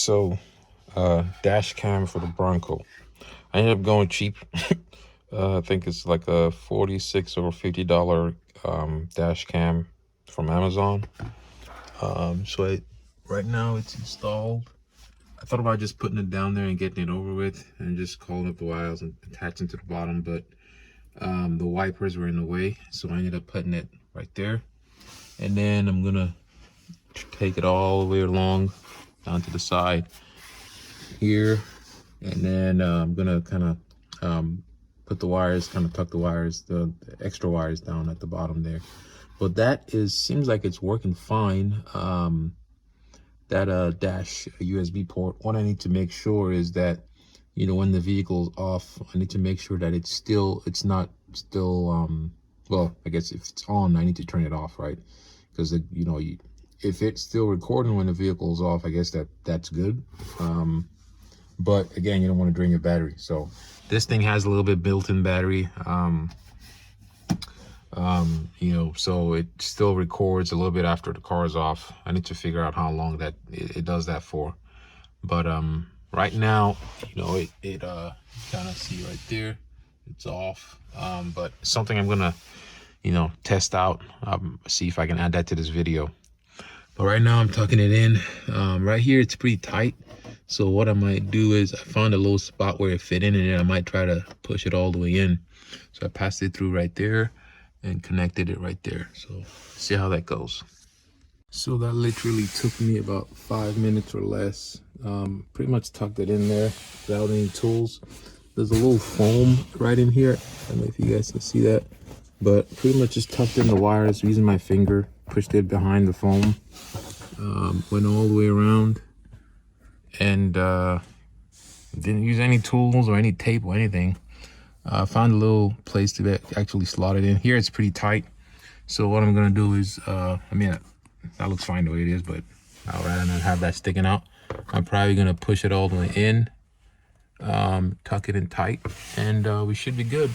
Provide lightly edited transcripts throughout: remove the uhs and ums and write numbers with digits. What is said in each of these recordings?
So dash cam for the Bronco. I ended up going cheap. I think it's like a $46 or $50 dash cam from Amazon. Right now it's installed. I thought about just putting it down there and getting it over with and just calling up the wires and attaching to the bottom, but the wipers were in the way, so I ended up putting it right there. And then I'm gonna take it all the way along down to the side here, and then I'm gonna kind of put the wires, kind of tuck the wires, the extra wires down at the bottom there. But that seems like it's working fine. That dash USB port, what I need to make sure is that, you know, when the vehicle's off, I need to make sure that it's not still well, I guess if it's on, I need to turn it off, right? Because you know, if it's still recording when the vehicle's off, I guess that's good. But again, you don't want to drain your battery. So this thing has a little bit built-in battery, you know, so it still records a little bit after the car is off. I need to figure out how long that it does that for. But right now, you know, it kind of see right there, it's off. But something I'm gonna, you know, test out, see if I can add that to this video. But right now I'm tucking it in. Right here it's pretty tight, so what I might do is I found a little spot where it fit in, and then I might try to push it all the way in. So I passed it through right there and connected it right there. So see how that goes. So that literally took me about 5 minutes or less. Pretty much tucked it in there without any tools. There's a little foam right in here. I don't know if you guys can see that, but pretty much just tucked in the wires using my finger, pushed it behind the foam, went all the way around, and didn't use any tools or any tape or anything. Found a little place to actually slot it in. Here it's pretty tight, so what I'm gonna do is, I mean, that looks fine the way it is, but I'd rather not have that sticking out. I'm probably gonna push it all the way in, tuck it in tight, and we should be good.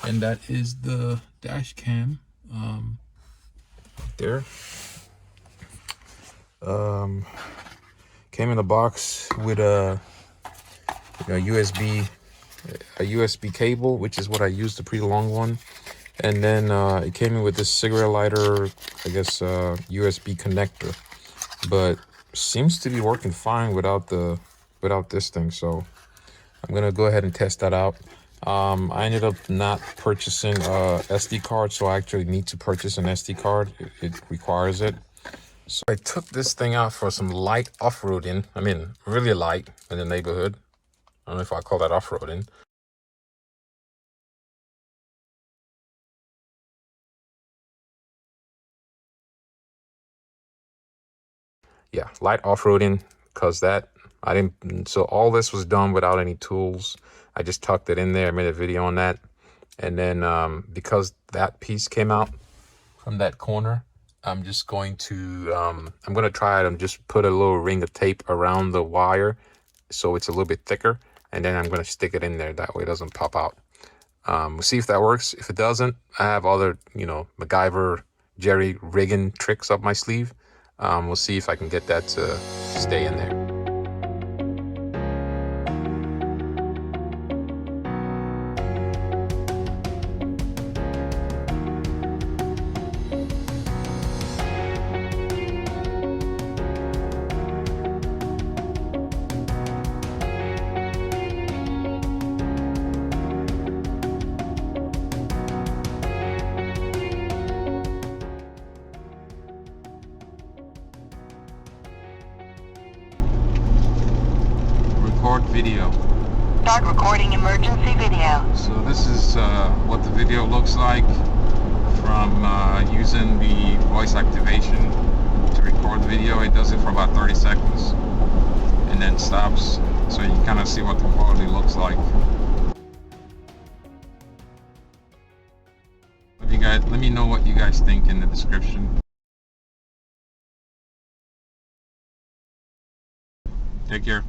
And that is the dash cam right there. Came in the box with a USB cable, which is what I used, the pretty long one. And then it came in with this cigarette lighter, I guess, USB connector, but seems to be working fine without this thing. So I'm gonna go ahead and test that out. I ended up not purchasing a SD card, so I actually need to purchase an SD card. It requires it. So I took this thing out for some light off-roading. I mean, really light in the neighborhood. I don't know if I call that off-roading. Yeah, light off-roading, because so all this was done without any tools. I just tucked it in there, I made a video on that. And then because that piece came out from that corner, I'm just going to, I'm going to try it and just put a little ring of tape around the wire so it's a little bit thicker. And then I'm going to stick it in there. That way it doesn't pop out. We'll see if that works. If it doesn't, I have other, you know, MacGyver, jerry rigging tricks up my sleeve. We'll see if I can get that to stay in there. Video. Start recording emergency video. So this is what the video looks like from using the voice activation to record video. It does it for about 30 seconds and then stops, so you can kind of see what the quality looks like. Let me know what you guys think in the description. Take care.